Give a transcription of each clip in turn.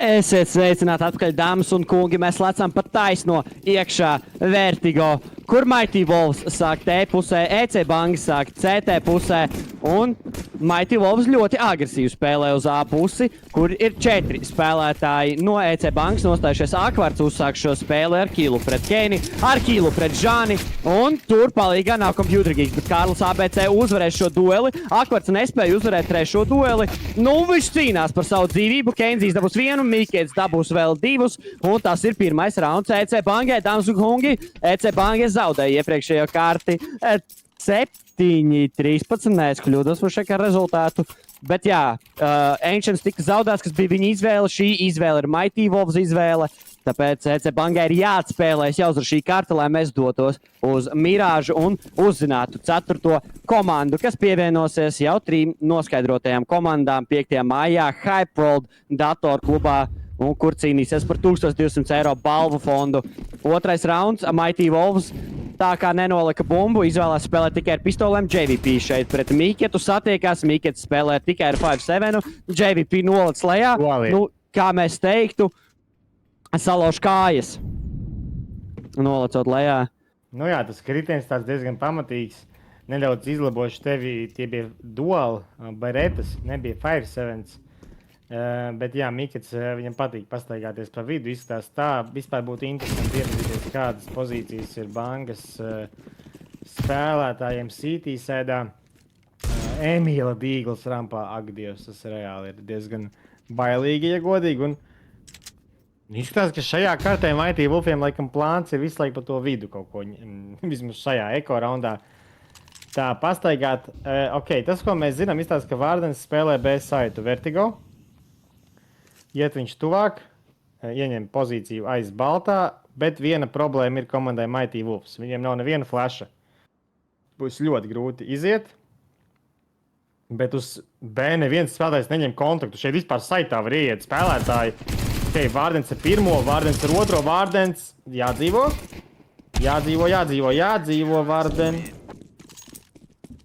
Esiet sveicināti atpakaļ, dāmas un kungi. Mēs lecam pat taisno iekšā Vertigo, kur Mighty Wolves sāk T pusē, EC Bangi sāk CT pusē. Un Mighty Wolves ļoti agresīvi spēlē uz A pusi, kur ir 4 spēlētāji no EC Bangas nostājušies. Akvarts uzsāk šo spēli ar Kilu pret Keini, ar Kilu pret Žani. Un tur palīgā nav Computer Geeks, bet Kārlis ABC uzvarēs šo dueli. Akvarts nespēja uzvarēt trešo dueli. Nu, viņš cīnās par savu dzīvību. Keinzijs dabūs vienu, Mikēts dabūs vēl 2. Un tas ir pirmais rauns EC Bangai. Dāmas un kungi, EC Bangai zaudēja iepriekšējo kārti 7-13. Nē, es kļūdos par šeit ar rezultātu. Bet jā, Ancients tika zaudēts, kas bija viņa izvēle. Šī izvēle ir Mighty Wolves izvēle. Tāpēc EC Bangai ir jāatspēlēs jau uz šī karta, lai mēs dotos uz Mirāžu un uzzinātu 4. komandu, kas pievienosies jau 3 noskaidrotajām komandām 5. maijā Hypeworld datorklubā, un kur cīnīsies par 1200 eiro balvu fondu. Otrais rauns, Mighty Wolves, tā kā nenolika bumbu, izvēlās spēlēt tikai ar pistolēm. JVP šeit pret Miketu satiekās, Mikets spēlē tikai ar 5-7, JVP nolic lejā. Nu, kā mēs teiktu, salauž kājas, nolecot lejā. Nu jā, tas kritiens tāds diezgan pamatīgs. Nedaudz izlaboši tevi, tie bija dual baretas, nebija 5-7. Bet jā, Mikets, viņam patīk pastaigāties pa vidu, izstāst tā. Vispār būtu interesanti iepazīties, kādas pozīcijas ir Bangas spēlētājiem City sēdā. Emīla Dīgls rampā, ak Dievs, tas reāli ir diezgan bailīgi, ja godīgi. Un izskatās, ka šajā kartē Mighty Wolfiem laikam plāns ir visu laiku pa to vidu kaut ko, vismaz šajā eko raundā. Tā, pastaigāt. Ok, tas, ko mēs zinām, izstāsta, ka Vārdens spēlē B saitu Vertigo. Iet viņš tuvāk, ieņem pozīciju aiz baltā, bet viena problēma ir komandai Mighty Wolves. Viņiem nav neviena flasha. Būs ļoti grūti iziet. Bet uz B neviens spēlētājs neņem kontaktu. Šeit vispār saitā var ieiet spēlētāji. Ok, Vārdens ar 1, Vārdens ar 2, Vārdens jādzīvo. Jādzīvo, Vārden.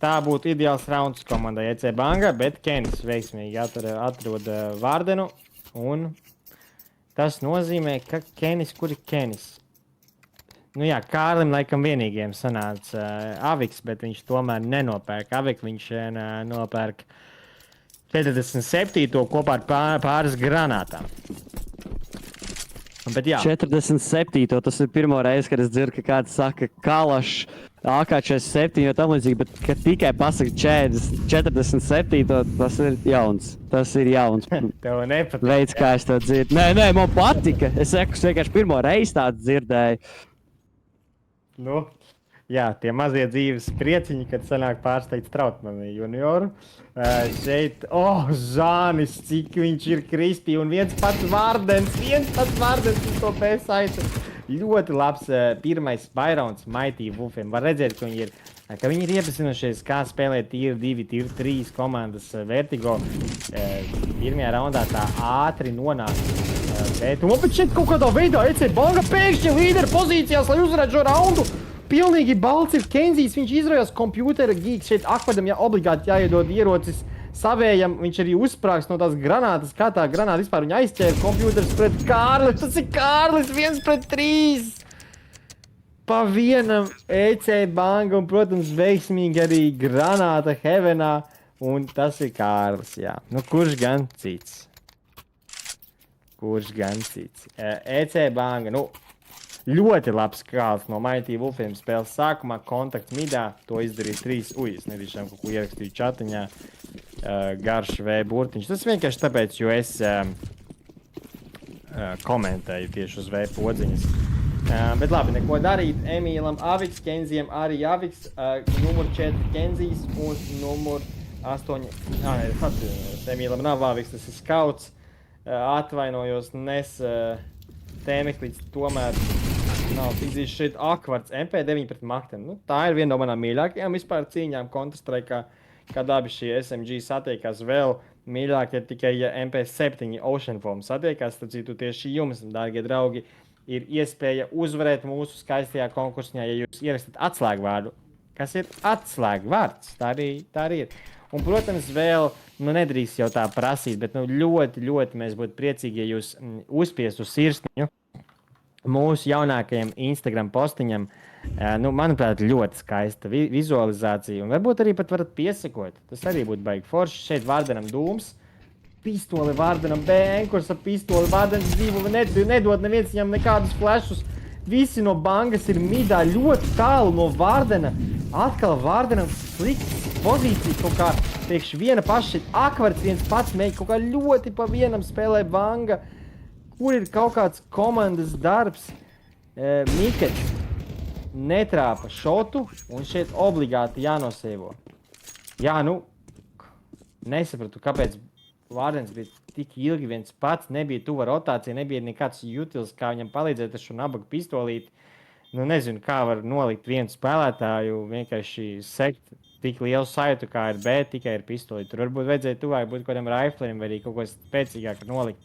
Tā būtu ideāls rauns komandai EC Banga, bet Kenis veiksmīgi atrod Vārdenu. Un tas nozīmē, ka Kenis, kur ir Kenis? Nu jā, Kārlim laikam vienīgiem sanāca Aviks, bet viņš tomēr nenopērk Avik, viņš nopērk 47. kopā ar pāris granātām. Bet jā. 47. Tas ir pirmo reizi, kad es dzirdu, ka kāds saka Kalašs, AK-47, jo tam līdzīgi, bet kad tikai pasaka 47. Tas ir jauns. Tas ir jauns. Tev nepatīk. Veids, kā es to dzirdu. Nē, man patika. Es vienkārši pirmo reizi tādu dzirdēju. Nu, jā, tie mazie dzīves prieciņi, kad sanāk pārsteigts Trautmani junioru. Šeit, Žānis, cik viņš ir krispī, un viens pats Vārdens uz to B-saitu. Ļoti labs pirmais bairauns Mighty Wolfiem. Var redzēt, ka viņi ir iepazinušies, kā spēlēt tier 2, tier 3 komandas Vertigo. Pirmajā raundā tā ātri nonāk. Bet šeit kaut kādā veidā EC Banga pēkšņi līderu pozīcijās, lai uzvarētu šo raundu. Pilnīgi balts ir Kenzijs, viņš izrojās Computer Geeks. Šeit Akvadam obligāti jāiedod ierocis savējam. Viņš arī uzsprāgs no tās granātas. Kā tā granāta vispār viņu aizķēra? Computers pret Kārlis. Tas ir Kārlis 1-3. Pa vienam EC Banga un, protams, veiksmīgi arī granāta Heavenā. Un tas ir Kārlis, jā. Nu, kurš gan cits? EC Banga, nu, ļoti labs kāls no Mighty Wolfiem spēles sākumā, kontakts midā, to izdarīja 3. Es nedrīkšām kaut ko ierakstīju čatiņā, garš V burtiņš. Tas vienkārši tāpēc, jo es komentēju tieši uz V podziņas. Bet labi, neko darīt. Emīlam Aviks, Kenzijam arī Aviks, numur 4 Kenzijs un numur 8. Emīlam nav Aviks, tas ir skauts. Atvainojos, Tēmeklīts tomēr nav fiziski šeit Akvarts, MP9 pret Makten. Nu, tā ir viena no manām mīļākajām vispār cīņām Counter-Strike'ā, kad abi šie SMG satiekās. Vēl mīļāk ir tikai, ja MP7 Ocean Form satiekās. Tad citu tieši jums, dārgie draugi, ir iespēja uzvarēt mūsu skaistajā konkursņā, ja jūs ierakstat atslēgvārdu. Kas ir atslēgvārds? Tā arī ir. Un, protams, vēl, nedrīkst jau tā prasīt, bet ļoti, ļoti mēs būtu priecīgi, ja jūs uzspiestu sirsniņu mūsu jaunākajam Instagram postiņam. Manuprāt, ļoti skaista vizualizācija. Un varbūt arī pat varat piesakot. Tas arī būtu baigi forši. Šeit Vārdenam dūms. Pistoli Vārdenam bēnkurs ar pistoli. Vārdens dzīvo nedod neviens viņam nekādus flešus. Visi no bangas ir midā ļoti tālu no Vārdena. Atkal Vārdenam slikts pozīcijas. Kaut kā priekš viena paša akvarts viens pats mēģi. Kaut kā ļoti pa vienam spēlē banga. Kur ir kaut kāds komandas darbs? Mikets netrāpa šotu, un šeit obligāti jānosēvo. Jā, nesapratu, kāpēc Vārdens bija tik ilgi viens pats, nebija tuva rotācija, nebija nekāds jutils, kā viņam palīdzēt ar šo nabaga pistolīti. Nezinu, kā var nolikt vienu spēlētāju, vienkārši sekt tik lielu sajūtu, kā ir B, tikai ir pistolīti. Tur varbūt vajadzēja tuvāk būt kādam riflerim vai arī kaut ko spēcīgāk nolikt.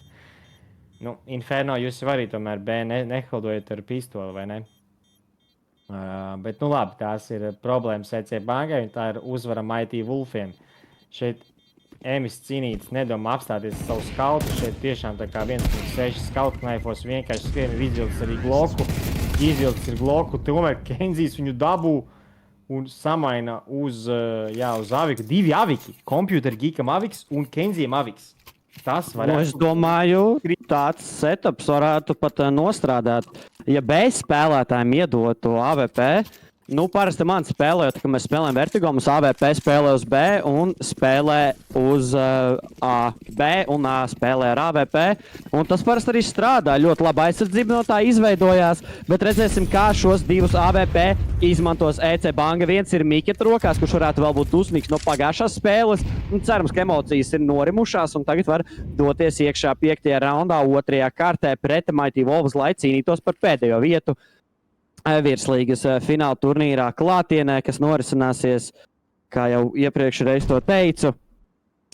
Inferno jūs jau arī tomēr B neholdojat ar pistoli, vai ne? Bet, labi, tās ir problēmas EC bankai, un tā ir uzvara Mighty Wolfiem. Šeit Emis cīnītis nedomā apstāties savu skautu. Šeit tiešām tā kā 1.6 skautu knaifos vienkārši skrien ir izvilks arī Gloku. Izvilks ir Gloku, tomēr Kenzijs viņu dabū un samaina uz Aviku. 2 Aviki. Computer Geekam Aviks un Kenzijam Aviks. Tas varētu... Es domāju, tāds setups varētu pat nostrādāt. Ja B spēlētājiem iedotu AVP, parasti man spēlējot, ka mēs spēlējam Vertigo, mums AVP spēlē uz B un spēlē uz A. B un A spēlē ar AVP. Un tas parasti arī strādā. Ļoti laba aizsardzība no tā izveidojās. Bet redzēsim, kā šos divus AVP izmantos EC Banga. Viens ir Miketa rokās, kurš varētu vēl būt dusmīgs no pagājušās spēles. Cerams, ka emocijas ir norimušās un tagad var doties iekšā 5. raundā, 2. kārtē pret Mighty Wolves, lai cīnītos par pēdējo vietu virslīgas fināla turnīrā klātienē, kas norisināsies, kā jau iepriekš reiz to teicu.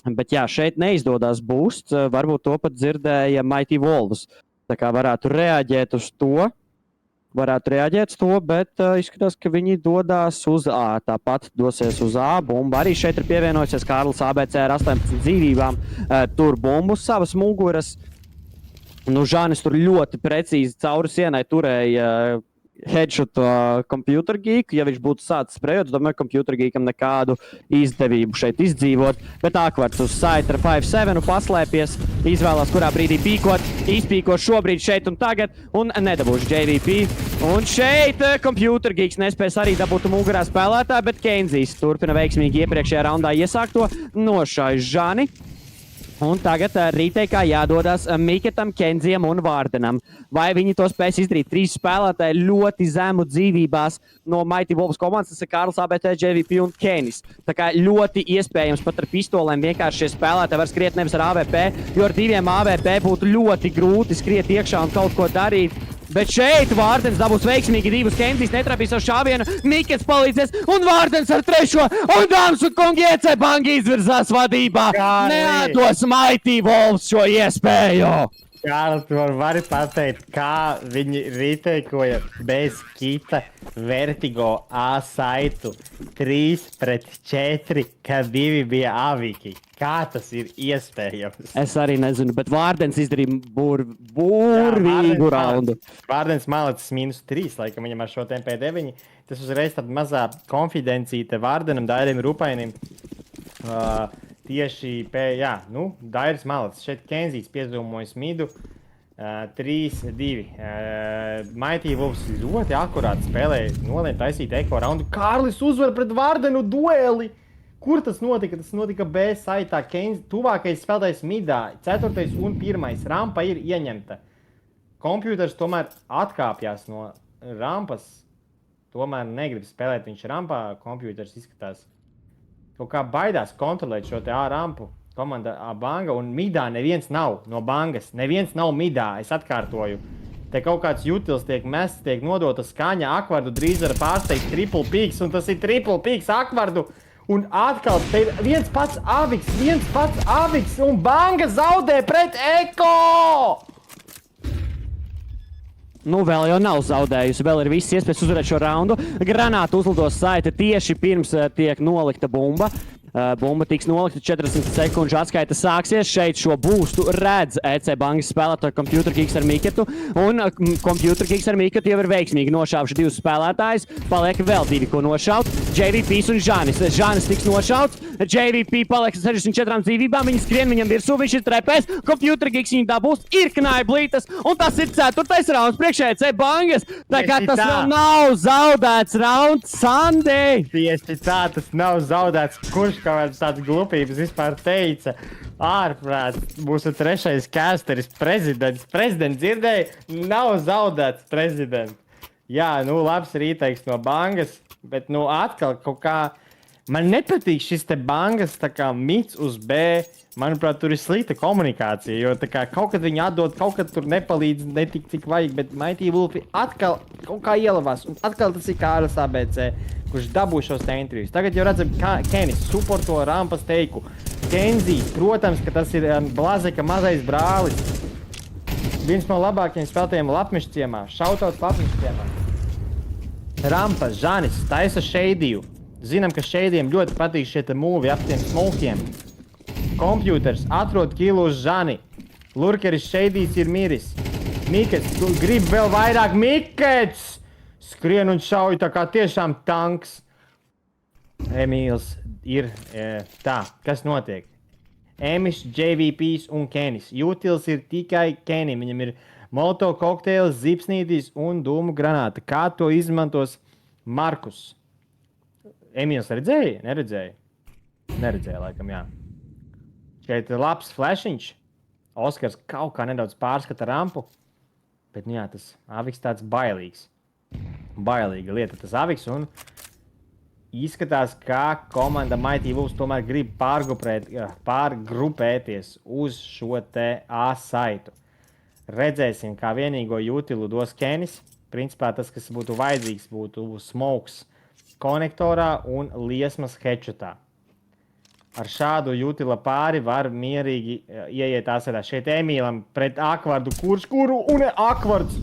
Bet jā, šeit neizdodas boosts, varbūt to pat dzirdēja Mighty Wolves. Tā kā varētu reaģēt uz to, bet izskatās, ka viņi dodās uz A. Tāpat dosies uz A. Bumba arī šeit ir pievienojusies Kārlis ABC ar 18 dzīvībām. Tur bumbu savas muguras. Žānis tur ļoti precīzi cauri sienai turēja headshot Computer Geek. Ja viņš būtu sācis sprejot, domāju, Computer Geekam nekādu izdevību šeit izdzīvot. Bet Akvarts uz site ar 5-7 paslēpies, izvēlās, kurā brīdī pīkot, izpīko šobrīd šeit un tagad, un nedabūs JVP. Un šeit Computer Geeks nespēs arī dabūt mugurā spēlētāju, bet Kenzijs turpina veiksmīgi iepriekšējā raundā iesākto, nošauj Žani. Un tagad rīteikā jādodas Miketam, Kenzijam un Vārdenam. Vai viņi to spēs izdarīt? 3 spēlētāji ļoti zemu dzīvībās no Mighty Wolves komandas. Tas ir Kārlis ABT, JVP un Kenis. Tā kā ļoti iespējams pat ar pistolēm vienkārši šie spēlētāji var skriet nevis ar AVP, jo ar 2 AVP būtu ļoti grūti skriet iekšā un kaut ko darīt. Bet šeit Vārdens dabūs veiksmīgi 2 Kenzijs, netrapīs ar šāvienu, Mikets palīdzēs, un Vārdens ar 3. Un dāmas un kungi EC Banga izvirzās vadībā. Neatdos Mighty Wolves šo iespēju. Kārli, tu vari pateikt, kā viņi rīteikoja bez kita Vertigo A saitu 3-4, kad 2 bija Aviki. Kā tas ir iespējams? Es arī nezinu, bet Vārdens izdarīja burvīgu raundu. Vārdens malacis -3, laikam viņam ar šo MP9. Tas uzreiz tāda mazā konfidencīte Vārdenam, Dairim Rupainim. Tieši Dairis malacis. Šeit Kenzijs piezūmojas midu. 3-2. Mighty Wolves ļoti akurāti spēlēja, nolien taisīt eko raundu. Kārlis uzvar pret Vārdenu dueli! Kur tas notika? Tas notika B saitā. Tuvākais spēlētājs midā. 4. un 1. rampa ir ieņemta. Kompjuters tomēr atkāpjās no rampas. Tomēr negrib spēlēt viņš rampā. Kompjuters izskatās kaut kā baidās kontrolēt šo te A rampu. Komanda A Banga un midā neviens nav no Bangas. Neviens nav midā, es atkārtoju. Te kaut kāds jutils tiek mests, tiek nodota skaņa Akvardu drīz var pārsteigt triple peaks, un tas ir triple peaks Akvardu. Un atkal te ir viens pats Aviks, un Banga zaudē pret Eko! Vēl jau nav zaudējusi, vēl ir viss iespējas uzvarēt šo raundu. Granāta uzlidos saite tieši pirms tiek nolikta bumba. Bumba tiks nolikta 40 sekundžu atskaita sāksies. Šeit šo būstu redz EC bankas spēlētāju Computer Geeks ar Miketu. Un Computer Geeks ar Miketu jau ir veiksmīgi nošāvuši 2 spēlētājus. Paliek vēl 2, ko nošaut. JVP un Žanis. Žanis tiks nošauts. JVP paliek 64 dzīvībām. Viņi skrien viņam virsū, viņš ir trepēs. Computer Geeks viņu dabūs. Ir knāja blītas. Un tas ir 4. rauns priekš EC bankas. Tā kā tas vēl nav zaudēts rauns, Sandi. Tieši tā, tas nav zaudēts. Kurš kaut kāds tāds glupības vispār teica? Ārprāts, mūsu 3. casteris, prezidents. Prezidents dzirdēja, nav zaudēts prezidents. Jā, labs rīteiks no bangas, bet atkal kaut kā... Man nepatīk šis te bangas tā kā mits uz B. Manuprāt, tur ir slikta komunikācija, jo tā kā kaut kad viņi atdod, kaut kad tur nepalīdz, netik cik vajag, bet Mighty Wolfi atkal kaut kā ielavās. Un atkal tas ir Kārlis ABC, kurš dabū šos te intervjus. Tagad jau redzam, kā Kenis suporto Rampas teiku. Kenzi, protams, ka tas ir Blazeka mazais brālis. Viens no labākajiem spēlētājiem Lapmeša ciemā. Šautauts Lapmeša ciemā. Rampas, Žanis, taisa Šeidiju. Zinām, ka Šeidijiem ļoti patīk šie te mūvi ap tiem smokiem. Kompjūters atrod kilu uz Žani. Lurkeris Šeidijs ir miris. Mikets, tu grib vēl vairāk Mikets! Skrien un šauj tā kā tiešām tanks. Emīls ir tā, kas notiek? Emis, JVPs un Kenis. Jutils ir tikai Kenim. Viņam ir molotov kokteils, zipsnītis un dūmu granāta. Kā to izmantos Markus? Emīls redzēja? Neredzēja? Neredzēja, laikam, jā. Šeit ir labs flashiņš. Oskars kaut kā nedaudz pārskata rampu. Bet, jā, tas Aviks tāds bailīgs. Bailīga lieta tas Aviks un izskatās, kā komanda Mighty Wolves tomēr grib pārgrupēties uz šo te A saitu. Redzēsim, kā vienīgo Jutilu dos Kenis. Principā tas, kas būtu vajadzīgs, būtu smokes konektorā un liesmas headshotā. Ar šādu Jutila pāri var mierīgi ieiet asarā. Šeit Emīlam pret Akvardu, kuru un Akvards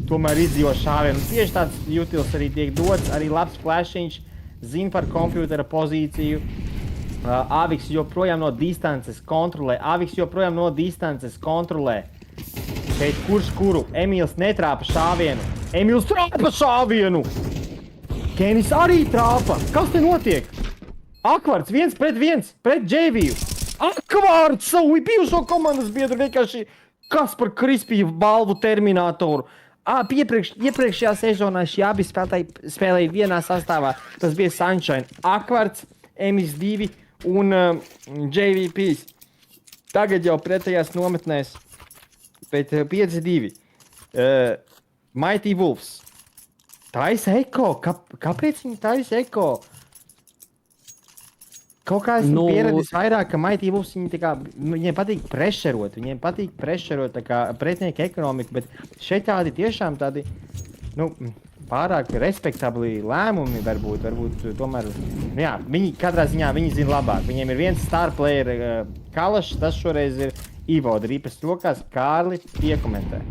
tomēr izdzīvo šāvienu. Tieši tāds Jutils arī tiek dots, arī labs flashiņš, zina par kompjūtera pozīciju. Aviks joprojām no distances kontrolē. Šeit kuru? Emīls netrāpa šāvienu. Emīls trāpa šāvienu! Kenis arī trāpa! Kas te notiek? Akvards 1 pret 1 pret Dževiju. Akvards savu bijušo komandas biedru vienkārši kas par Krispiju balvu terminatoru. Iepriekšējā sezonā šie abi spēlēja vienā sastāvā. Tas bija Sunshine. Akvards, MS2 un JVPs. Tagad jau pretējās nometnēs pēc 5-2. Mighty Wolves. Taisa eko. Kāpēc viņi taisa eko? Kaut kā esmu pieredzis vairāk, ka Mighty Wolves viņiem patīk prešerot. Viņiem patīk prešerot tā kā pretinieka ekonomiku, bet šeit tādi tiešām tādi, pārāk respektabli lēmumi varbūt tomēr, jā, viņi katrā ziņā, viņi zina labāk. Viņiem ir viens star player Kalašs, tas šoreiz ir Ivo Drīpes rokās, Kārli piekomentē.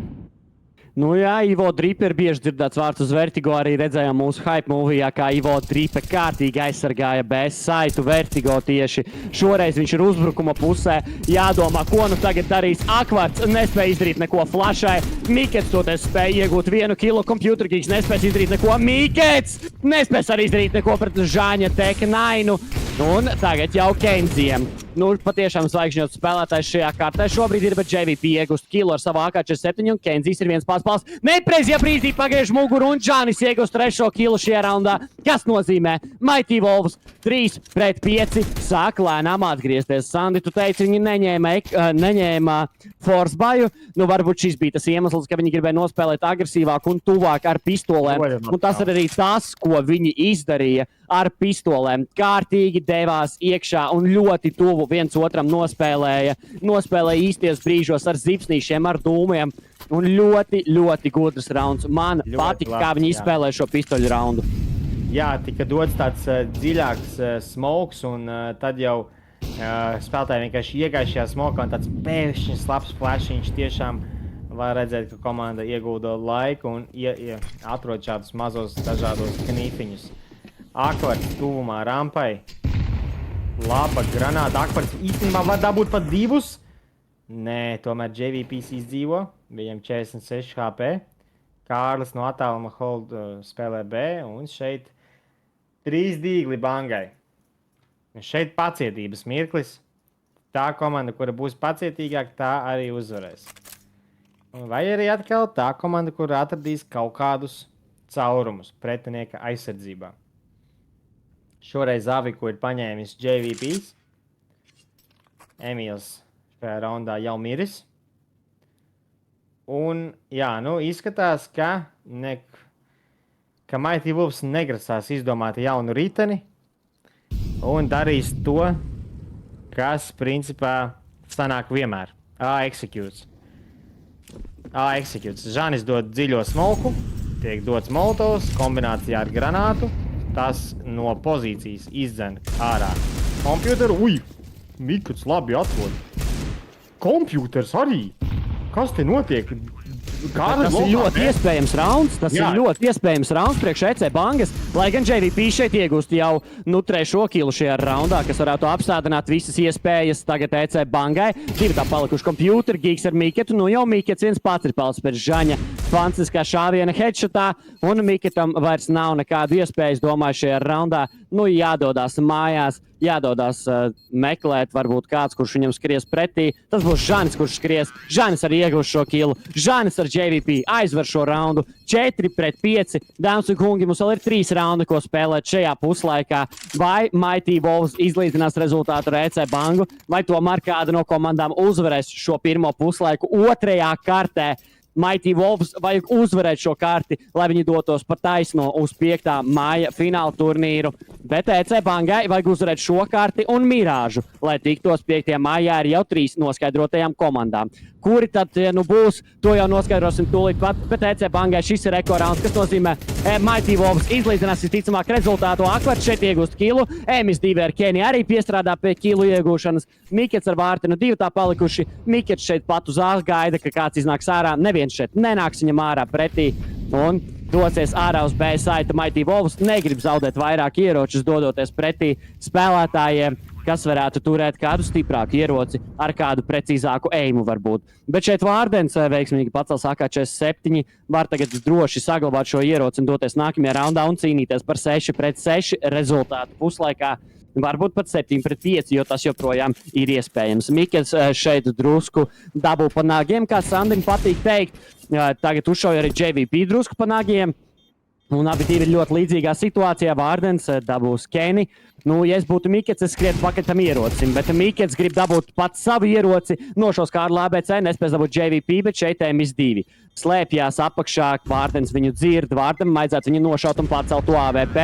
Jā, Ivo Drīpe ir bieži dzirdēts vārds uz Vertigo, arī redzējām mūsu hype movijā, kā Ivo Drīpe kārtīgi aizsargāja BS saitu Vertigo tieši. Šoreiz viņš ir uzbrukuma pusē, jādomā, ko tagad darīs Akvards, nespēja izdarīt neko flashai, Mikets toties spēja iegūt 1 kilu, Computer Geeks nespēs izdarīt neko, Mikets nespēs arī izdarīt neko pret Žāņa Tech9, un tagad jau Kenziem. Patiešām zvaigžņots spēlētājs šajā kārtā šobrīd ir, bet JVP iegūst kilu ar savu AK-47 un Kenzijs ir viens pārspēls. Nepreizajā brīdī pagriež muguru un Džanis iegūst 3. kilu šajā raundā, kas nozīmē Mighty Wolves 3 pret 5 sāk lēnām atgriezties. Sandi, tu teici, viņi neņēma force baju, varbūt šis bija tas iemesls, ka viņi gribēja nospēlēt agresīvāk un tuvāk ar pistolēm, un tas ir arī tas, ko viņi izdarīja ar pistolēm. Kārtīgi devās iekšā un ļoti tuvu viens otram nospēlēja īsties brīžos ar zipsnīšiem, ar dūmiem. Un ļoti, ļoti gudrs rauns. Man patika, kā viņi izspēlē šo pistoļu raundu. Jā, tika dots tāds dziļāks smokes, un tad jau spēlētāji vienkārši iegāja šajā smokā, un tāds pēkšņs labs flashiņš tiešām var redzēt, ka komanda iegulda laiku un atrod šādus mazos dažādos knīfiņus. Akvards tuvumā rampai. Laba granāta. Akpars īstenībā var dabūt pat 2. Nē, tomēr JVPs izdzīvo. Viņam 46 HP. Kārlis no attāluma hold spēlē B. Un šeit 3 dīgli bangai. Un šeit pacietības mirklis. Tā komanda, kura būs pacietīgāka, tā arī uzvarēs. Vai arī atkal tā komanda, kura atradīs kaut kādus caurumus pretinieka aizsardzībā. Šoreiz Aviku ir paņēmis JVPs. Emīls šajā raundā jau miris. Un, jā, nu, izskatās, ka Mighty Wolves negrasās izdomāt jaunu riteni un darīs to, kas, principā, sanāk vienmēr. A-executes. Žanis dod dziļo smoku, tiek dots molotovs kombinācijā ar granātu. Tas no pozīcijas izdzen ārā kompjuteru. Uj, Mikuts labi atvod. Kompjuters arī. Kas te notiek? Tas ir ļoti iespējams rauns. Tas ir ļoti iespējams rauns priekš EC Bangas. Lai gan JVP šeit iegūst jau 3. kilu šajā raundā, kas varētu apstādināt visas iespējas tagad EC Bangai. 2 tā palikuši kompjuteri, Gigs ar Miketu. Nu jau Mikets viens pats ir palicis pēc Žaņa fantastiskā šāviena headshotā. Un Miketam vairs nav nekādu iespējas, domāju, šajā raundā. Nu jādodās mājās, jādodās meklēt varbūt kāds, kurš viņam skries pretī. Tas būs Žanis, kurš skries. Žanis arī iegūs šo kilu. Žanis ar JVP aizver šo raundu 4-5. Dāmas un kungi, mums vēl ir 3 raundi, ko spēlēt šajā puslaikā. Vai Mighty Wolves izlīdzinās rezultātu ar EC Bangu, vai tomēr kāda no komandām uzvarēs šo pirmo puslaiku 2. kartē. Mighty Wolves vajag uzvarēt šo karti, lai viņi dotos pa taisno uz 5. māja fināla turnīru. Bet EC Bangai vajag uzvarēt šo karti un Mirāžu, lai tiktos 5. mājā ar jau 3 noskaidrotajām komandām. Kuri tad nu būs, to jau noskaidrosim tūlīt pat, bet EC Bangai šis ir rekorauns, kas nozīmē Mighty Wolves izlīdzinās visticamāk rezultātu. Akvars šeit iegūst kilu, Emis 2 ar Kenny arī piestrādā pie kilu iegūšanas, Mikets ar Vārtinu 2 tā palikuši, Mikets šeit pat uz A gaida, ka kāds iznāks ārā, neviens šeit nenāks viņam ārā pretī un dosies ārā uz B saita. Mighty Wolves negrib zaudēt vairāk ieročus, dodoties pretī spēlētājiem, kas varētu turēt kādu stiprāku ieroci ar kādu precīzāku eimu varbūt. Bet šeit Vārdens veiksmīgi pacels AK-47, var tagad droši saglabāt šo ieroci un doties nākamajā raundā un cīnīties par 6-6 rezultātu puslaikā. Varbūt pat 7-5, jo tas joprojām ir iespējams. Mikets šeit drusku dabū pa nagiem, kā Sandim patīk teikt. Tagad uzšauja arī JVP drusku pa nagiem. Un abi divi ir ļoti līdzīgā situācijā. Vārdens dabūs Kenny. Nu, ja es būtu Mikets, es skrietu pakaļ tam ierocim, bet Mikets grib dabūt pats savu ieroci, nošaus Kārli ABC, nespēs dabūt JVP, bet šeit Emis 2. Slēpjās apakšā, Vārdens viņu dzird, Vārdam vajadzētu viņu nošaut un pacelt to AVP.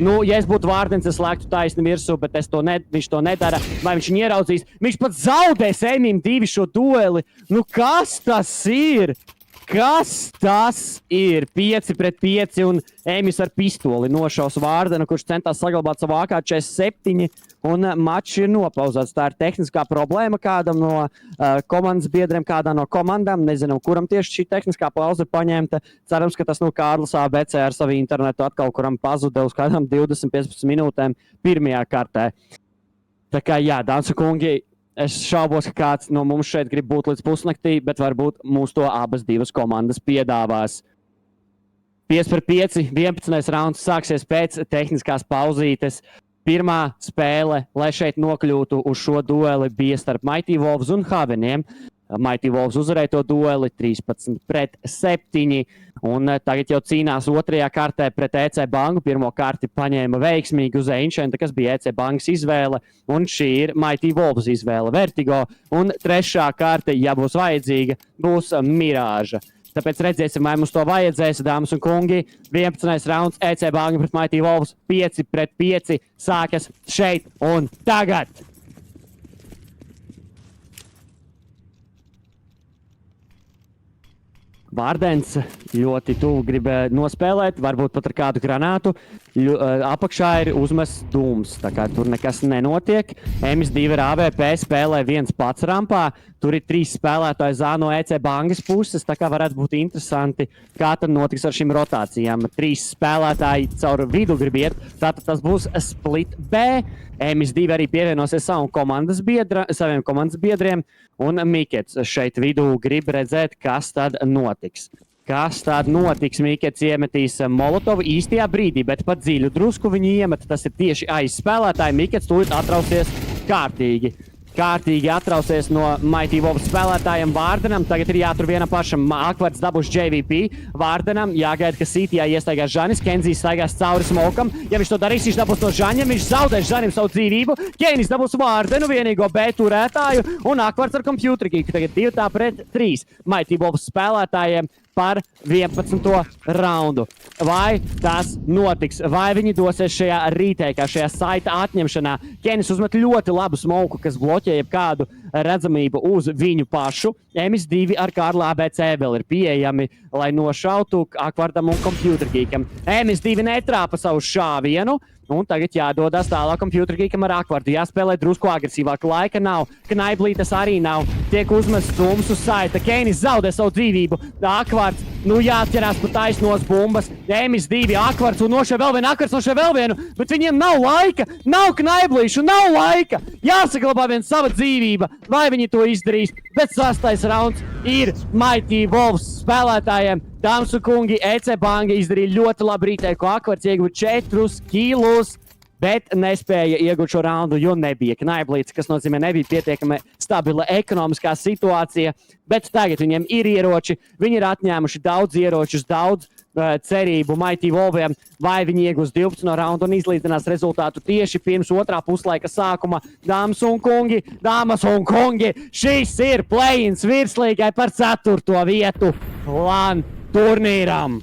Nu, ja es būtu Vārdens, es slēgtu taisni virsū, bet viņš to nedara. Vai viņš viņu ieraudzīs? Viņš pat zaudēs Emim 2 šo dueli. Nu, kas tas ir? Kas tas ir? 5-5 un Emis ar pistoli nošaus Vārdenu, kurš centās saglabāt savu AK-47 un mačs ir nopauzēts. Tā ir tehniskā problēma kādam no komandas biedriem, kādā no komandām. Nezinām, kuram tieši šī tehniskā pauze ir paņemta. Cerams, ka tas no Kārlis ABC ar savu internetu atkal kuram pazuda uz kādām 20-15 minūtēm pirmajā kartē. Tā kā jā, dāmas un kungi, es šaubos, ka kāds no mums šeit grib būt līdz pusnaktī, bet varbūt mūs to abas divas komandas piedāvās. 5-5, 11. rauns sāksies pēc tehniskās pauzītes. Pirmā spēle, lai šeit nokļūtu uz šo dueli, bija starp Mighty Wolves un Haveniem. Mighty Wolves uzvarēja to dueli 13-7, un tagad jau cīnās 2. kartē pret EC Bangu. Pirmo karti paņēma veiksmīgi uz Ancienta, kas bija EC Bangas izvēle, un šī ir Mighty Wolves izvēle Vertigo, un 3. karte, ja būs vajadzīga, būs Mirāža. Tāpēc redzēsim, vai mums to vajadzēs, dāmas un kungi. 11. rauns EC Banga pret Mighty Wolves 5-5 sākas šeit un tagad. Vārdens ļoti tuvu grib nospēlēt, varbūt pat ar kādu granātu. Apakšā ir uzmests dūms, tā kā tur nekas nenotiek. MS2 ar AVP spēlē viens pats rampā. Tur ir 3 spēlētāji zā no EC Bangas puses, tā kā varētu būt interesanti, kā tad notiks ar šīm rotācijām. 3 spēlētāji caur vidu grib iet, tātad tas būs split B. MS2 arī pievienosies saviem komandas biedriem, un Mikets šeit vidū grib redzēt, kas tad notiks. Kas tad notiks? Mikets iemetīs Molotovu īstajā brīdī, bet pat dziļu drusku viņu iemet. Tas ir tieši aiz spēlētāji. Mikets tūlīt atrausies kārtīgi. Kārtīgi atrausies no Mighty Wolves spēlētājiem Vārdenam. Tagad ir jātur vienam pašam. Akvards dabūs JVP. Vārdenam jāgaida, ka Citijā iestaigās Žanis. Kenzijs staigās cauri smokam. Ja viņš to darīs, viņš dabūs no Žaņiem. Viņš zaudēs Žanim savu dzīvību. Keinis dabūs Vārdenu, vienīgo B turētāju. Un Akvards ar kompjuterkiku. Tagad 2 pret 3 Mighty Wolves spēlētājiem par 11. raundu. Vai tas notiks? Vai viņi dosies šajā rīteikā, šajā saita atņemšanā? Kenis uzmet ļoti labu smoku, kas bloķē jebkādu redzamību uz viņu pašu. MS2 ar Karla ABC vēl ir pieejami, lai nošautu Akvardam un kompjuterkīkam. MS2 netrāpa savu šāvienu. Un tagad jādodas tālāk kompjuterkīkam ar Akvardu. Jāspēlē drusku agresīvāk. Laika nav. Knaiblītes arī nav. Tiek uzmests dūms uz saita. Keinis zaudē savu dzīvību. Akvards, jāatķerās pa taisnos bumbas. MS2, Akvards un nošē vēl vienu. Akvards nošē vēl vienu. Bet viņiem nav laika. Nav knaiblīšu. Nav laika. Jāsaglabā vien sava dzīvība. Vai viņi to izdarīs? Bet 6. rauns ir Mighty Wolves spēlētājiem. Dāmas un kungi, EC Banga izdarīja ļoti labu rīteiku. Akvards ieguva 4 kilus, bet nespēja iegūt šo raundu, jo nebija knaiblītes, kas nozīmē nebija pietiekami stabila ekonomiskā situācija. Bet tagad viņiem ir ieroči, viņi ir atņēmuši daudz ieročus, daudz cerību Mighty Wolviem, vai viņi iegūs 12 no raundu un izlīdzinās rezultātu tieši pirms 2. puslaika sākuma. Dāmas un kungi, šis ir play-ins virslīgai par 4. vietu LAN turnīram.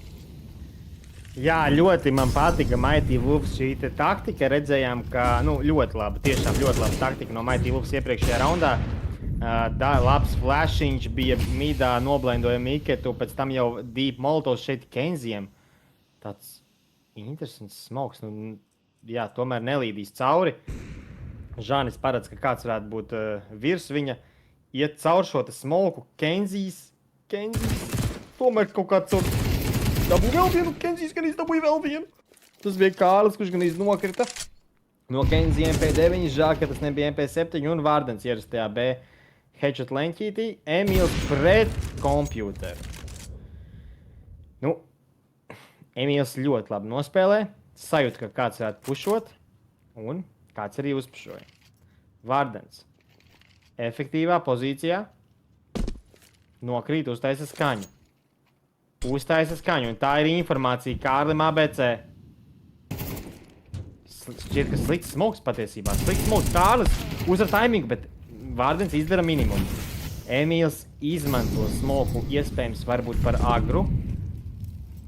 Jā, ļoti man patika Mighty Wolves šī taktika. Redzējām, ka ļoti laba, tiešām ļoti laba taktika no Mighty Wolves iepriekšējā raundā. Labs flashiņš bija midā, noblendoja Miketu, pēc tam jau deep molotovs šeit Kenzijam. Tāds interesants smoks. Jā, tomēr nelīdīs cauri. Žanis paredz, ka kāds varētu būt virs viņa. Iet caur šo smoku. Kenzijs. Tomēr kaut kāds dabūja vēl vienu. Kenzijs gan izdabūja vēl vienu. Tas bija Kārlis, kurš gan nokrita. No Kenzija MP9, žēl, ka tas nebija MP7 un Vārdens ierastajā B. Headshot leņķītī, Emīls pret kompjuteru. Emīls ļoti labi nospēlē, sajūt, ka kāds varētu pušot, un kāds arī uzpušoja. Vārdens efektīvā pozīcijā nokrīt, uztaisa skaņu. Un tā ir informācija Kārlim ABC. Šķiet, ka slikts smoks patiesībā. Slikts smoks. Kārlis uzvar taimingu, bet Vārdens izdara minimumu. Emīls izmanto smoku iespējams varbūt par agru.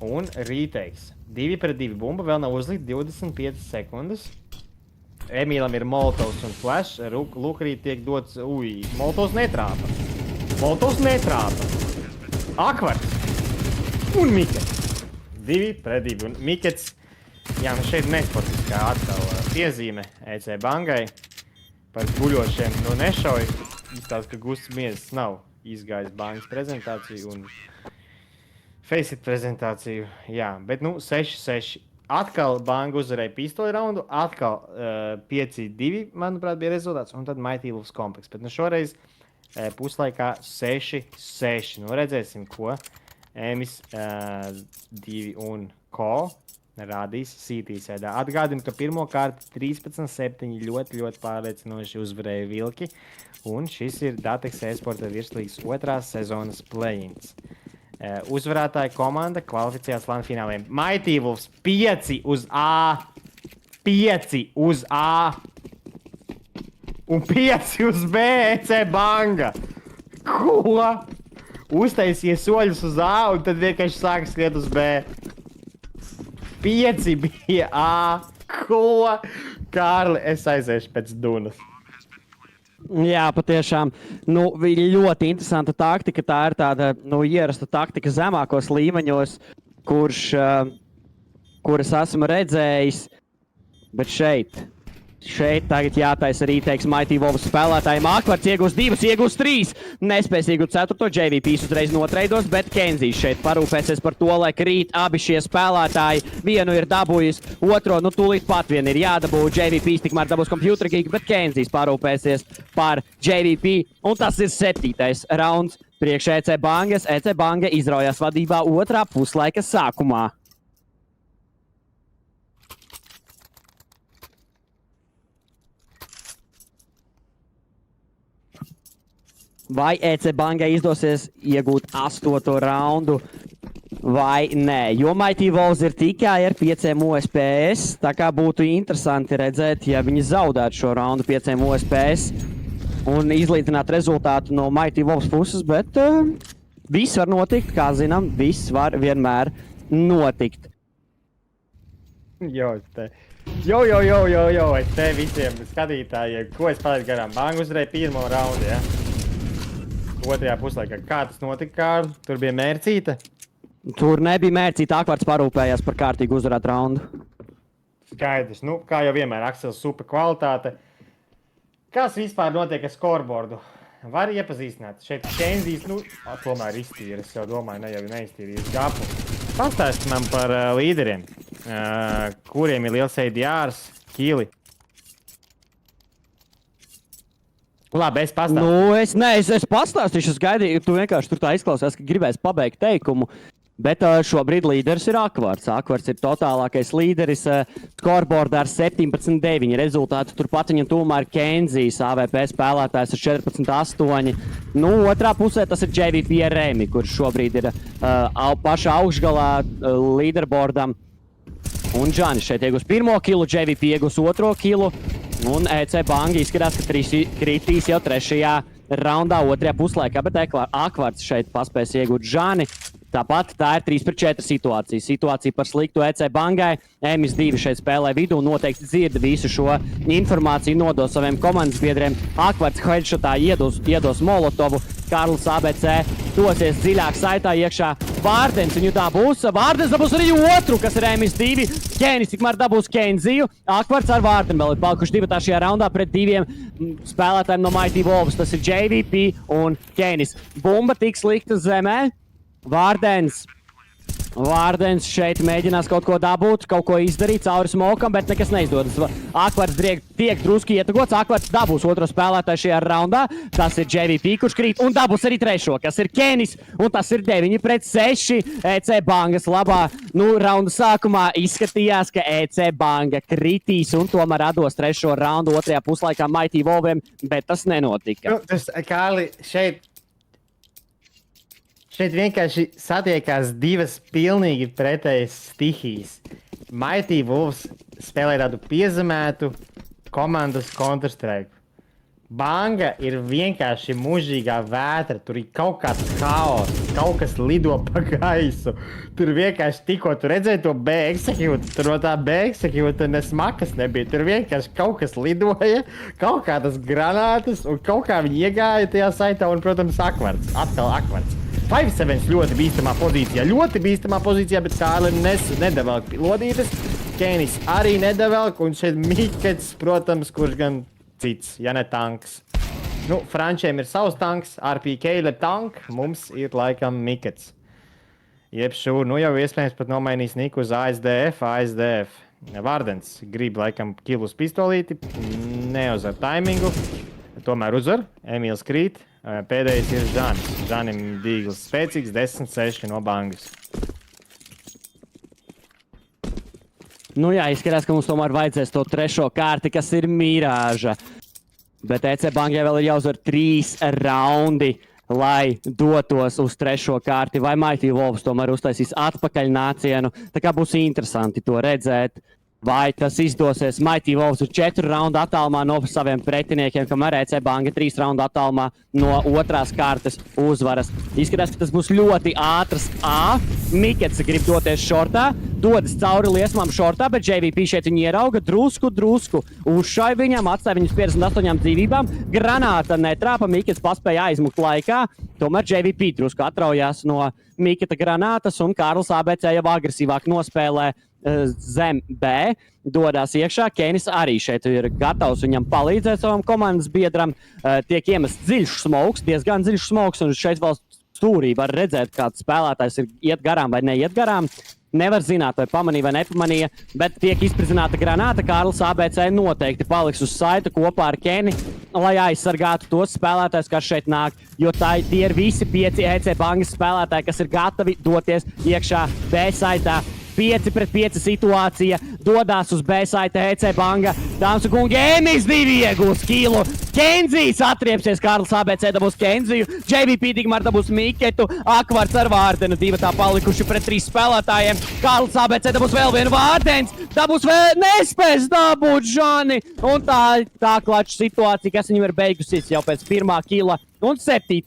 Un reteiks. 2 pret 2 bumba vēl nav uzlikt 25 sekundes. Emīlam ir molotovs un flash. Lūk arī tiek dots... Molotovs netrāpa. Akvards. Un Mikets. 2 pret 2. Un Mikets... Jā, šeit nesportiskā atkal piezīme EC Bangai. Par guļošiem nešauj. Izstāst, ka Gusts Miezis nav izgājis Bangas prezentāciju un Faceit prezentāciju. Jā, bet 6-6. Atkal Banga uzvarēja pistoli raundu. Atkal 5-2, manuprāt, bija rezultāts. Un tad Mighty Wolves kompleks. Bet šoreiz puslaikā 6-6. Redzēsim, ko Emis 2 un ko rādīs Citysēdā. Atgādinu, ka pirmo kārtu 13-7 ļoti pārliecinoši uzvarēja Vilki. Un šis ir Datex eSporta virslīgas 2. sezonas play-ins. Uzvarētāja komanda kvalificējās LAN fināliem. Mighty Wolves 5 uz A. 5 uz A. Un 5 uz B. EC Banga. Ko? Uztaisies soļus uz A un tad vienkārši sāka skriet uz B. 5 bija A. Ko? Kārli, es aiziešu pēc dunas. Jā, patiešām. Nu, ļoti interesanta taktika. Tā ir tāda ierasta taktika zemākos līmeņos, kuras esmu redzējis. Bet šeit tagad jātaisa arī, teiks, Mighty Wolves spēlētājiem. Akvarts iegūs 2, iegūs 3. Nespēs iegūt 4. JVP uzreiz notreidos, bet Kenzijs šeit parūpēsies par to, lai krīt abi šie spēlētāji. Vienu ir dabūjis, otro, tūlīt pat vien ir jādabū. JVP tikmēr dabūs Computer Geek, bet Kenzijs parūpēsies par JVP. Un tas ir 7. rauns priekš EC Bangas. EC Banga izraujās vadībā otrā puslaika sākumā. Vai EC Bangai izdosies iegūt 8. raundu vai nē? Jo Mighty Wolves ir tikai ar 5 OSPS, tā kā būtu interesanti redzēt, ja viņi zaudētu šo raundu 5 OSPS un izlīdzināt rezultātu no Mighty Wolves puses, bet viss var notikt, kā zinām, viss var vienmēr notikt. Jo, es te visiem skatītājiem, ko es palaidu garām. Banga uzvarēja 1. raundu, ja? Otrajā puslaikā. Kā tas notika, Kārl? Tur bija mērcīta? Tur nebija mērcīta, Akvarts parūpējās par kārtīgu uzvarētu raundu. Skaidrs. Kā jau vienmēr, Aksels super kvalitāte. Kas vispār notiek ar scoreboardu? Var iepazīstināt. Šeit Kenzijs, tomēr iztīra. Es jau domāju, jau neiztīrījis gapu. Pastāst man par līderiem, kuriem ir liels ADRs, Kili. Labi, es pastāstīšu. Es pastāstīšu, es gaidīju, tu vienkārši tur tā izklausās, ka gribēs pabeigt teikumu. Bet šobrīd līderis ir Akvarts. Akvarts ir totālākais līderis. Scoreboardā ar 17-9 rezultātu. Turpat viņam tūmā ir Kenzijs, AVP spēlētājs ar 14-8. Otrā pusē tas ir JVP ar Remi, kurš šobrīd ir pašā augšgalā leaderboardam. Un Džanis šeit iegūs 1. kilu, JVP iegūs 2. kilu. Un EC Banga izskatās, ka kritīs jau 3. raundā, 2. puslaikā, bet Akvarts šeit paspēs iegūt Džani. Tāpat tā ir 3-4 situācija. Situācija par sliktu EC Bangai. MS2 šeit spēlē vidū, noteikti dzird visu šo informāciju, nodos saviem komandas biedriem. Akvarts headshotā iedos Molotovu. Karls ABC dosies dziļāk saitā iekšā. Vārdens viņu dabūs. Vārdens dabūs arī otru, kas ir MS2. Kenis tikmēr dabūs Kenziju. Akvarts ar Vārdenu vēl ir palikuši 2 šajā raundā pret 2 spēlētājiem no Mighty Wolves. Tas ir JVP un Kenis. Bumba tik slikta zemē. Vārdens šeit mēģinās kaut ko dabūt, kaut ko izdarīt cauri smokam, bet nekas neizdodas. Akvarts tiek druski ietegots, Akvarts dabūs otro spēlētāju šajā raundā. Tas ir JVP, kurš krīt, un dabūs arī 3. kas ir Kenis, un tas ir 9-6 EC Bangas labā. Raunda sākumā izskatījās, ka EC Banga kritīs un tomēr atdos 3. raundu 2. puslaikā Mighty Wolviem, bet tas nenotika. Kārli, Šeit vienkārši satiekās 2 pilnīgi pretējas stihijas. Mighty Wolves spēlē tādu piezemētu komandas Counter-Strike. Banga ir vienkārši mūžīgā vētra, tur ir kaut kāds haos, kaut kas lido pa gaisu. Tur vienkārši tikko tu redzēji to B-execute, tur no tā B-execute nesmakas nebija. Tur vienkārši kaut kas lidoja, kaut kādas granātas un kaut kā viņi iegāja tajā saitā un, protams, Akvarts. Atkal Akvarts. 5-7 ļoti bīstamā pozīcijā, bet Kārli nedevelk lodītes. Kenis arī nedevelk, un šeit Mikets, protams, kurš gan cits, ja ne tanks. Frančiem ir savs tanks, RPK ir tank, mums ir laikam Mikets. Jebšu, jau iespējams pat nomainīs Niku uz ASDF. Vārdens grib laikam kilus pistolīti, neuzvar taimingu, tomēr uzvar, Emīls krīt. Pēdējais ir Žanis. Žanim dīgls spēcīgs, 10-6 no Bangas. Izskatās, ka mums tomēr vajadzēs to 3. kārti, kas ir Mirāža. Bet EC Bangai vēl ir jāuzvar 3 raundi, lai dotos uz 3. kārti. Vai Mighty Wolves tomēr uztaisīs atpakaļ nācienu. Tā kā būs interesanti to redzēt. Vai tas izdosies? Mighty Wolves ir 4 raundu attālumā no saviem pretiniekiem, kamēr EC Banga 3 raundu attālumā no 2. kārtas uzvaras. Izskatās, ka tas būs ļoti ātrs A. Mikets grib doties šortā. dodas cauri liesmām šortā, bet JVP šeit viņu ierauga drusku. Uzšai viņam, atstāja viņus 58 dzīvībām. Granāta netrāpa, Mikets paspēja aizmukt laikā. Tomēr JVP drusku atraujās no Miketa granātas un Kārlis ABC jau agresīvāk nospēlē zem B. Dodās iekšā. Kenis arī šeit ir gatavs viņam palīdzēt savam komandas biedram. Tiek iemests dziļš smoks, diezgan dziļš smoks, un šeit vēl stūrī var redzēt, kāds spēlētājs ir iet garām vai neiet garām. Nevar zināt, vai pamanīja vai nepamanīja, bet tiek izprizināta granāta. Kārlis ABC noteikti paliks uz saita kopā ar Keni, lai aizsargātu tos spēlētājus, kas šeit nāk, jo tie ir visi 5 EC bangas spēlētāji, kas ir gatavi doties iekšā B saitā. 5 pret 5 situācija, dodās uz B-saita EC banga. Dāmas un kungi, Emis 2 iegūs kilu. Kenzijs atriepsies, Kārlis ABC dabūs Kenziju. JVP Digmar dabūs Miketu. Akvarts ar Vārdenu, 2 tā palikuši pret 3 spēlētājiem. Kārlis ABC dabūs vēl vienu Vārdens. Dabūs vēl nespēs dabūt Žani. Un tā klača situācija, kas viņam ir beigusies jau pēc 1. kila. Un 7.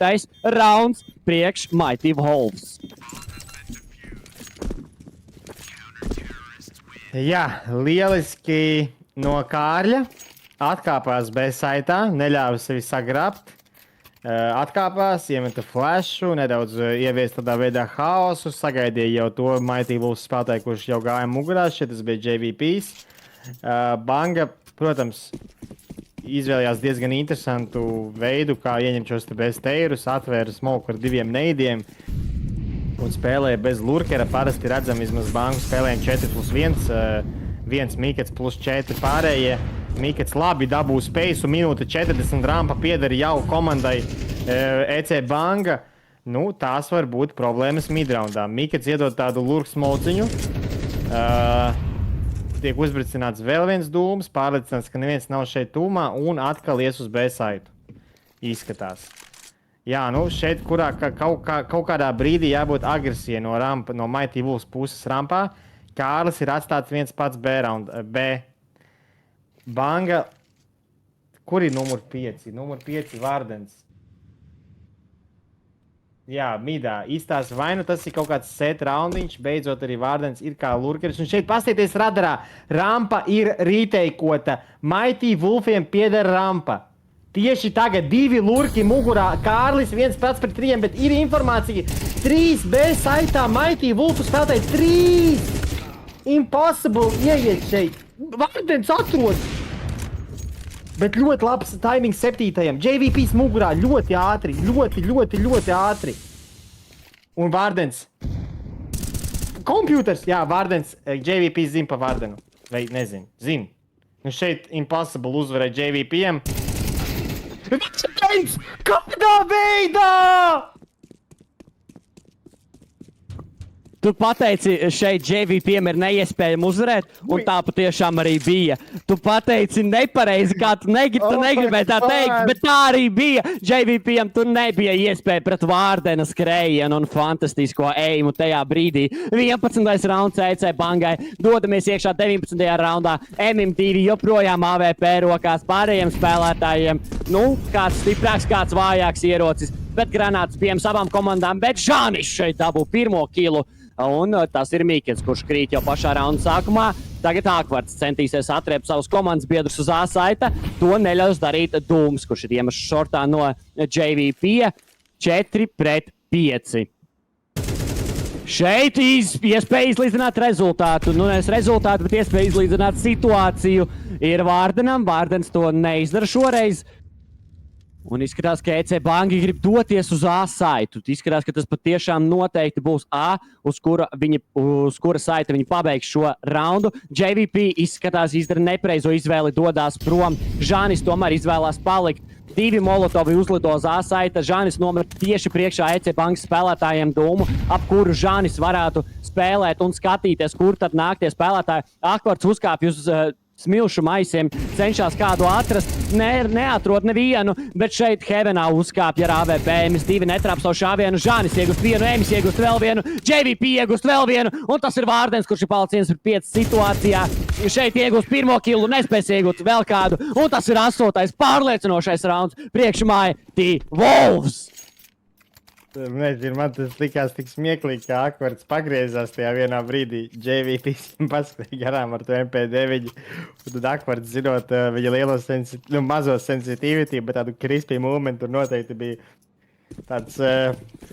rauns priekš Mighty Wolves. Jā, lieliski no Kārļa. Atkāpās B-saitā, neļāva sevi sagrabt. Atkāpās, iemeta flashu, nedaudz ievies tādā veidā haosu. Sagaidīja jau to Mighty Wolves spēlētāju, kurš jau gāja mugurā. Šeit tas bija JVPs. Banga, protams, izvēlējās diezgan interesantu veidu, kā ieņemt šos te B-steirus. Atvēra smoku ar 2 neidiem. Un spēlēja bez lurkera. Parasti redzam vismaz banku spēlējam 4+1. 1 Mikets plus 4 pārējie. Mikets labi dabū spēju, minūte 40 rampa pieder jau komandai EC banga. Nu, tās var būt problēmas midraundā. Mikets iedod tādu lurks mociņu. Tiek uzbricināts vēl viens dūms, pārliecināts, ka neviens nav šeit tūmā un atkal ies uz B-saitu. Izskatās. Jā, nu šeit kaut kādā brīdī jābūt agresijai no Mighty Wolves puses rampā. Kārlis ir atstāts viens pats B. Banga. Kur ir numur 5? Numur 5 Vārdens. Jā, midā. Izstāsta vai nu tas ir kaut kāds set raundiņš, beidzot arī Vārdens ir kā lurkeris. Un šeit pastieties radarā. Rampa ir rīteikota. Mighty Wolfiem pieder rampa. Tieši tagad 2 lurki mugurā, Kārlis 1 pats pret 3, bet ir informācija. 3 B saitā Mighty Wolfu spēlētāji 3! Impossible ieiet šeit. Vārdens atrod. Bet ļoti labs taimings 7. JVPs mugurā ļoti ātri, ļoti ātri. Un Vārdens. Kompjūters, jā, Vārdens, JVPs zina pa Vārdenu. Vai nezinu, zina. Nu šeit impossible uzvarēt JVPiem. Kādā veidā? Tu pateici, šeit JVPiem ir neiespējami uzvarēt, un tā patiešām arī bija. Tu pateici nepareizi, kā tu negribēji tā teikt, bet tā arī bija. JVPiem tur nebija iespēja pret Vārdena skrējienu un fantastisko eimu tajā brīdī. 11. rauns EC bangai, dodamies iekšā 19. raundā. MM2 joprojām AVP rokās pārējiem spēlētājiem. Nu, kāds stiprāks, kāds vājāks ierocis, bet granāts pieejams abām komandām, bet Žanis šeit dabū 1. kilu. Un tas ir Mikets, kurš krīt jau pašā raunda sākumā. Tagad Akvarts centīsies atriept savus komandas biedrus uz A-saita. To neļaus darīt Dūms, kurš ir iemests šortā no JVP. 4 pret 5. Šeit iespēja izlīdzināt rezultātu. Nu, nevis rezultātu, bet iespēja izlīdzināt situāciju ir Vārdenam. Vārdens to neizdara šoreiz. Un izskatās, ka EC bangi grib doties uz A-saitu. Izskatās, ka tas patiešām noteikti būs A, uz kura saita viņi pabeigs šo raundu. JVP izskatās izdara nepareizo izvēli, dodās prom. Žanis tomēr izvēlās palikt. 2 molotovi uzlido uz A-saita. Žanis nomet tieši priekšā EC bangas spēlētājiem dūmu, ap kuru Žanis varētu spēlēt un skatīties, kur tad nāk tie spēlētāji. Akvarts uzkāpj uz smilšu maisiem, cenšas kādu atrast, neatrod nevienu, bet šeit Heavenā uzkāpja ar AVP, MS2 netrāp savu šāvienu, Žanis iegust vienu, Emis iegust vēl vienu, JVP iegust vēl vienu, un tas ir Vārdens, kurš ir palicis 1 pret 5 situācijā. Šeit iegust 1. kilu, nespēs iegūt vēl kādu, un tas ir 8. pārliecinošais rauns priekš Mighty Wolves. Nezinu, man tas likās tik smieklīgi, ka Akvards pagriezās tajā vienā brīdī. JVP paskatīja garām ar to MP9. Un tad Akvards, zinot viņa lielo mazo sensitivity, bet tādu crispy momentu tur noteikti bija tāds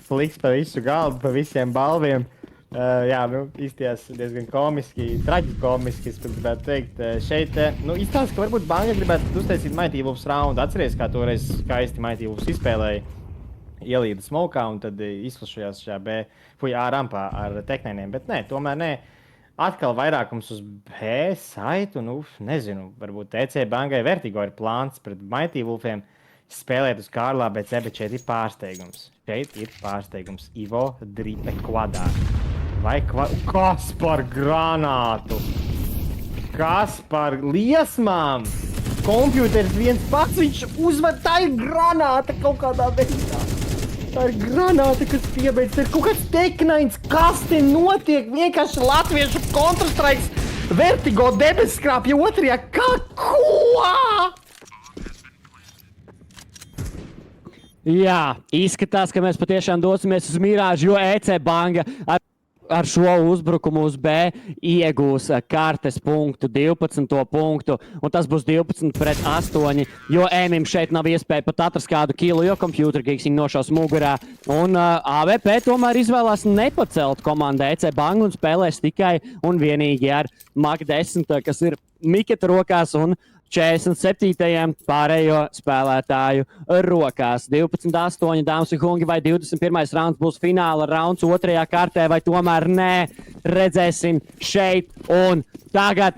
fliks pa visu galdu, pa visiem balviem. Jā, nu, izties diezgan komiski, traģikomiski, es pat gribētu teikt. Šeit, nu, izstāsta, ka varbūt Banga gribētu uztaisīt Mighty Wolves raundu. Atceries, kā toreiz skaisti Mighty Wolves izspēlēja. Ielīda smokā un tad izflašojās šajā rampā ar teknēniem, bet nē, tomēr nē. Atkal vairākums uz B saitu, nu, nezinu, varbūt EC Bangai Vertigo ir plāns pret Mighty Wolfiem spēlēt uz Kārlā BC, bet šeit ir pārsteigums. Šeit ir pārsteigums. Ivo Dripe kvadā. Vai kas par granātu? Kas par liesmām? Kompjūters viens pats, viņš uzvar, tā ir granāta kaut kādā veidā. Tā ir granāta, kas piebeidz. Tā ir kaut kāds teknains, kas te notiek. Vienkārši latviešu Counter-Strikes Vertigo debesskrāpja otrajā. Ko? Jā, izskatās, ka mēs patiešām dosimies uz Mirāžu, jo EC Banga ar šo uzbrukumu uz B iegūs kartes punktu, 12. punktu, un tas būs 12 pret 8, jo Ēmim šeit nav iespēja pat atrast kādu kilu, jo Computer Geeks viņu nošaus mugurā. Un AVP tomēr izvēlās nepacelt komandu EC Banga un spēlēs tikai un vienīgi ar Mach 10, kas ir Miketa rokās un 47. pārējo spēlētāju rokās. 12-8, dāmas un kungi, vai 21. rauns būs fināla rauns otrajā kārtē, vai tomēr nē, redzēsim šeit un tagad.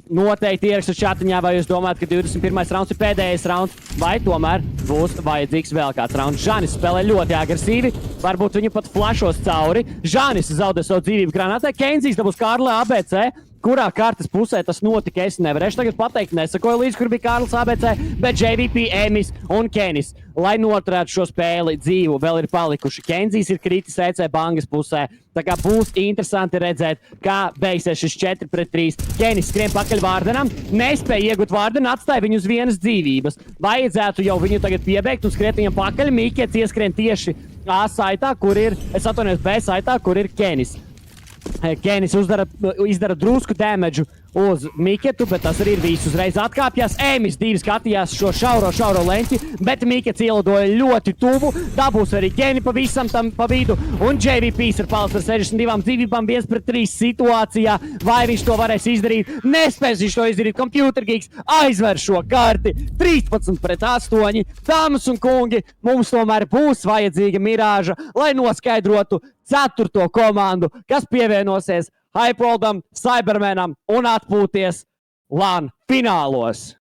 Noteikti ierakstu čatiņā, vai jūs domājat, ka 21. rauns ir pēdējais rauns, vai tomēr būs vajadzīgs vēl kāds rauns. Žanis spēlē ļoti agresīvi, varbūt viņu pat flašos cauri. Žanis zaudē savu dzīvību granātē, Kenzijs dabūs Kārlē ABC. Kurā kartes pusē tas notika, es nevarēšu tagad pateikt, nesakoju līdz, kur bija Kārlis ABC, bet JVP, Emis un Kenis, lai noturētu šo spēli dzīvu, vēl ir palikuši. Kenzijs ir kritis EC Bangas pusē, tā kā būs interesanti redzēt, kā beigsies šis 4-3. Kenis skrien pakaļ Vārdenam, nespēja iegūt Vārdenu, atstāja viņu uz vienas dzīvības. Vajadzētu jau viņu tagad piebeigt un skriet viņam pakaļ, Mikets ieskrien tieši A saitā, kur ir, es atvainojos B saitā, kur ir Kenis. Kenis izdara drusku damage uz Miketu, bet tas arī ir viss. Uzreiz atkāpjās. Ēmis divi skatījās šo šauro leņķi, bet Mikets ielidoja ļoti tuvu. Dabūs arī Keni pavisam tam pa vidu. Un JVPs ir palicis ar 62 dzīvībām 1-3 situācijā. Vai viņš to varēs izdarīt? Nespēs viņš to izdarīt. Computer Geeks aizver šo karti 13-8. Dāmas un kungi, mums tomēr būs vajadzīga Mirāža, lai noskaidrotu 4. komandu, kas pievienosies Hypeworldam, Cybermanam un atpūties LAN finālos.